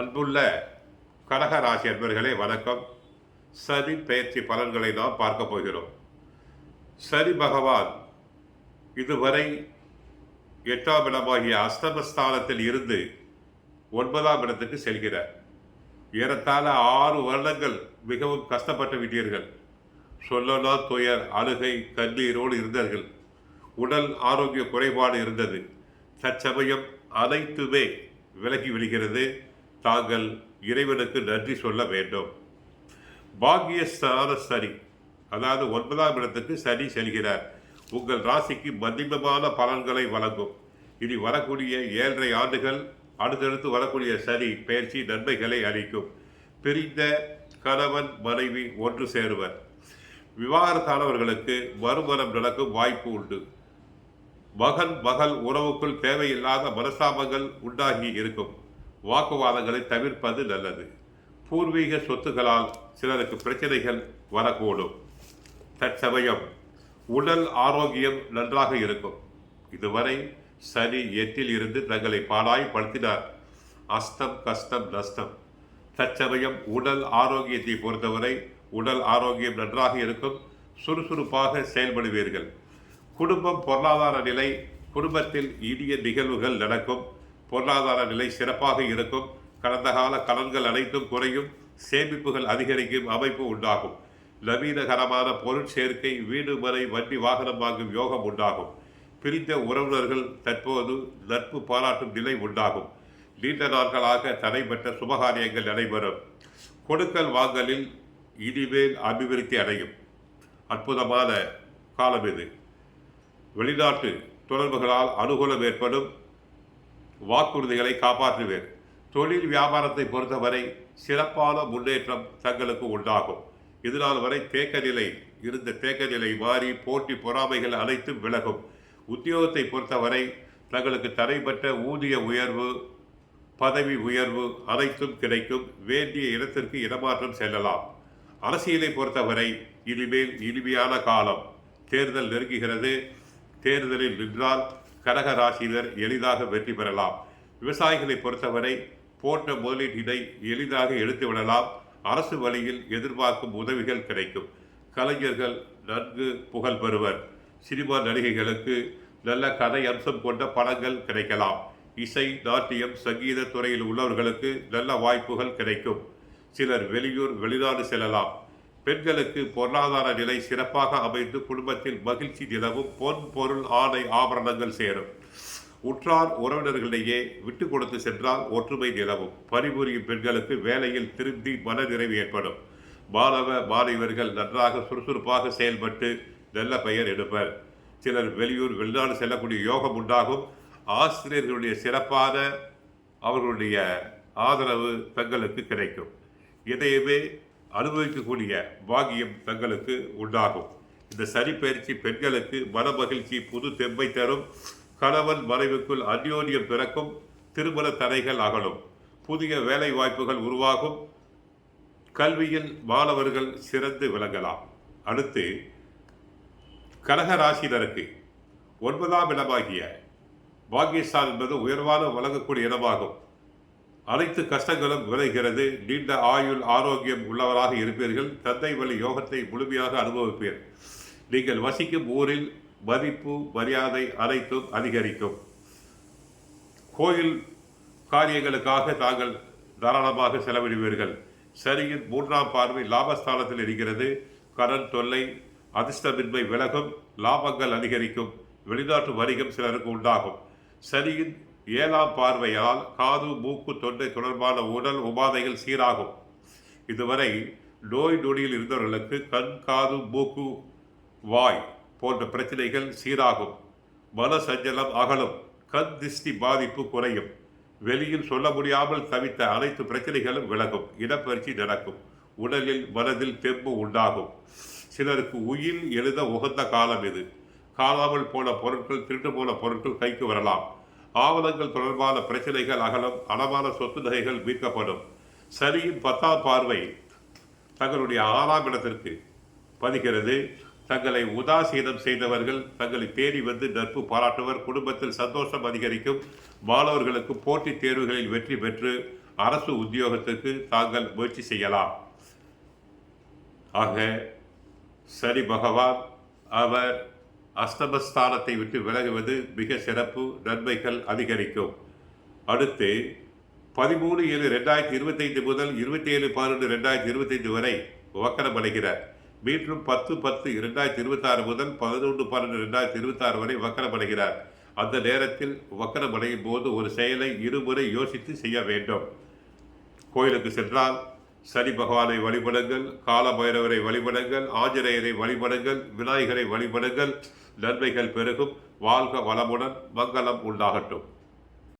அன்புள்ள கடக ராசி அன்பர்களே வணக்கம். சனி பெயர்ச்சி பலன்களை நாம் பார்க்க போகிறோம். சனி பகவான் இதுவரை 8ஆம் இடமாகிய அஸ்தமஸ்தானத்தில் இருந்து 9ஆம் இடத்துக்கு செல்கிறார். ஏறத்தாழ 6 வருடங்கள் மிகவும் கஷ்டப்பட்டு விட்டீர்கள். சொல்லனா துயர், அழுகை, கண்ணீரோடு இருந்தீர்கள். உடல் ஆரோக்கிய குறைபாடு இருந்தது. தற்சமயம் அனைத்துமே விலகி விடுகிறது. தாங்கள் இறைவனுக்கு நன்றி சொல்ல வேண்டும். பாக்கியஸ்தான சனி, அதாவது 9ஆம் இடத்துக்கு சனி செல்கிறார். உங்கள் ராசிக்கு மதிமமான பலன்களை வழங்கும். இனி வரக்கூடிய 7.5 ஆண்டுகள் அடுத்தடுத்து வரக்கூடிய சனி பெயர்ச்சி நன்மைகளை அளிக்கும். பிரிந்த கணவன் மனைவி ஒன்று சேருவர். விவாகரத்தானவர்களுக்கு மறுமணம் நடக்கும் வாய்ப்பு உண்டு. மகன் மகள் உறவுக்குள் தேவையில்லாத மனஸ்தாபங்கள் உண்டாகி இருக்கும். வாக்குவாதங்களை தவிர்ப்பது நல்லது. பூர்வீக சொத்துக்களால் சிலருக்கு பிரச்சனைகள் வரக்கூடும். தற்சமயம் உடல் ஆரோக்கியம் நன்றாக இருக்கும். இதுவரை சனி 8ல் இருந்து தங்களை பாடாய்படுத்தினார். அஸ்தம் கஷ்டம் நஷ்டம். தற்சமயம் உடல் ஆரோக்கியத்தை பொறுத்தவரை உடல் ஆரோக்கியம் நன்றாக இருக்கும். சுறுசுறுப்பாக செயல்படுவீர்கள். குடும்பம் பொருளாதார நிலை, குடும்பத்தில் இனிய நிகழ்வுகள் நடக்கும். பொருளாதார நிலை சிறப்பாக இருக்கும். கடந்த கால கடன்கள் அனைத்தும் குறையும். சேமிப்புகள் அதிகரிக்கும் அமைப்பு உண்டாகும். நவீனகரமான பொருட்சேர்க்கை, வீடு மனை வண்டி வாகனம் வாங்கும் யோகம் உண்டாகும். பிரிந்த உறவினர்கள் தற்போது நட்பு பாராட்டும் நிலை உண்டாகும். நீண்ட நாட்களாக தடைபெற்ற சுபகாரியங்கள் நடைபெறும். கொடுக்கல் வாங்கலில் இனிமேல் அபிவிருத்தி அடையும். அற்புதமான காலம் இது. வெளிநாட்டு தொடர்புகளால் அனுகூலம் ஏற்படும். வாக்குறுதிகளை காப்பாற்றுவேன். தொழில் வியாபாரத்தை பொறுத்தவரை சிறப்பான முன்னேற்றம் தங்களுக்கு உண்டாகும். இதனால் வரை இருந்த தேக்க நிலை மாறி போட்டி பொறாமைகள் அனைத்தும் விலகும். உத்தியோகத்தை பொறுத்தவரை தங்களுக்கு தடைபட்ட ஊதிய உயர்வு, பதவி உயர்வு அனைத்தும் கிடைக்கும். வேண்டிய இடத்திற்கு இடமாற்றம் செல்லலாம். அரசியலை பொறுத்தவரை இனிமேல் இனிமையான காலம். தேர்தல் நெருங்குகிறது. தேர்தலில் நின்றால் கடக ராசியினர் எளிதாக வெற்றி பெறலாம். விவசாயிகளை பொறுத்தவரை போட்ட முதலீட்டினை எளிதாக எடுத்து விடலாம். அரசு வழியில் எதிர்பார்க்கும் உதவிகள் கிடைக்கும். கலைஞர்கள் நன்கு புகழ் பெறுவர். சினிமா நடிகைகளுக்கு நல்ல கதை அம்சம் கொண்ட படங்கள் கிடைக்கலாம். இசை, நாட்டியம், சங்கீத துறையில் உள்ளவர்களுக்கு நல்ல வாய்ப்புகள் கிடைக்கும். சிலர் வெளியூர் வெளிநாடு செல்லலாம். பெண்களுக்கு பொருளாதார நிலை சிறப்பாக அமைந்து குடும்பத்தில் மகிழ்ச்சி நிலவும். பொன் பொருள் ஆடை ஆபரணங்கள் சேரும். உற்றார் உறவினர்களிடையே விட்டு கொடுத்து சென்றால் ஒற்றுமை நிலவும். பணிபுரியும் பெண்களுக்கு வேலையில் திருப்தி, மனநிறைவு ஏற்படும். மாணவ மாணவியர்கள் நன்றாக சுறுசுறுப்பாக செயல்பட்டு நல்ல பெயர் எடுப்பர். சிலர் வெளியூர் வெளிநாடு செல்லக்கூடிய யோகம் உண்டாகும். ஆசிரியர்களுடைய சிறப்பான அவர்களுடைய ஆதரவு தங்களுக்கு கிடைக்கும். இதையுமே அனுபவிக்கக்கூடிய பாகியம் தங்களுக்கு உண்டாகும். இந்த சனி பயிற்சி பெண்களுக்கு மன மகிழ்ச்சி, புது தெம்பை தரும். கணவன் மனைவிக்குள் அந்யோன்யம் பிறக்கும். திருமண தடைகள் அகலும். புதிய வேலை வாய்ப்புகள் உருவாகும். கல்வியில் மாணவர்கள் சிறந்து விளங்கலாம். அடுத்து கடக ராசினருக்கு 9ஆம் இடமாகிய பாகியஸ்தான் என்பது உயர்வான வழங்கக்கூடிய இடமாகும். அனைத்து கஷ்டங்களும் விளைகிறது. நீண்ட ஆயுள் ஆரோக்கியம் உள்ளவராக இருப்பீர்கள். தந்தை வழி யோகத்தை முழுமையாக அனுபவிப்பீர். நீங்கள் வசிக்கும் ஊரில் மதிப்பு, மரியாதை அனைத்தும் அதிகரிக்கும். கோயில் காரியங்களுக்காக தாங்கள் தாராளமாக செலவிடுவீர்கள். சனியின் 3ஆம் பார்வை லாபஸ்தானத்தில் இருக்கிறது. கடன் தொல்லை, அதிர்ஷ்டமின்மை விலகும். லாபங்கள் அதிகரிக்கும். வெளிநாட்டு வணிகம் சிலருக்கு உண்டாகும். சனியின் 7ஆம் பார்வையால் காது, மூக்கு, தொண்டை தொடர்பான உடல் உபாதைகள் சீராகும். இதுவரை நோய் நொடியில் இருந்தவர்களுக்கு கண், காது, மூக்கு, வாய் போன்ற பிரச்சனைகள் சீராகும். மன சஞ்சலம் அகலும். கண் திஷ்டி பாதிப்பு குறையும். வெளியில் சொல்ல முடியாமல் தவித்த அனைத்து பிரச்சனைகளும் விலகும். இடப்பெயர்ச்சி நடக்கும். உடலில் மனதில் தெம்பு உண்டாகும். சிலருக்கு உயிர் எழுத உகந்த காலம் இது. காணாமல் போன பொருட்கள், திருட்டு போன பொருட்கள் கைக்கு வரலாம். ஆவணங்கள் தொடர்பான பிரச்சனைகள் அகலும். அடமான சொத்து நகைகள் மீட்கப்படும். சனியின் 10ஆம் பார்வை தங்களுடைய 6ஆம் இடத்திற்கு பதிகிறது. தங்களை உதாசீனம் செய்தவர்கள் தங்களை தேடி வந்து நட்பு பாராட்டுவர். குடும்பத்தில் சந்தோஷம் அதிகரிக்கும். மாணவர்களுக்கு போட்டித் தேர்வுகளில் வெற்றி பெற்று அரசு உத்தியோகத்துக்கு தாங்கள் முயற்சி செய்யலாம். ஆக சனி பகவான் அவர் அஸ்தமஸ்தானத்தை விட்டு விலகுவது மிக சிறப்பு, நன்மைகள் அதிகரிக்கும். அடுத்து 13/7/2025 முதல் 27/12/2025 வரை வக்கரம் அடைகிறார். மீண்டும் 10/10/2026 முதல் 11/12/2026 வரை வக்கரம் அடைகிறார். அந்த நேரத்தில் வக்கரம் அடையும் போது ஒரு செயலை இருமுறை யோசித்து செய்ய வேண்டும். கோயிலுக்கு சென்றால் சனி பகவானை வழிபடுங்கள், கால பைரவரை வழிபடுங்கள், ஆஞ்சநேயரை வழிபடுங்கள், விநாயகரை வழிபடுங்கள். நன்மைகள் பெருகும். வாழ்க வளமுடன். மங்களம் உண்டாகட்டும்.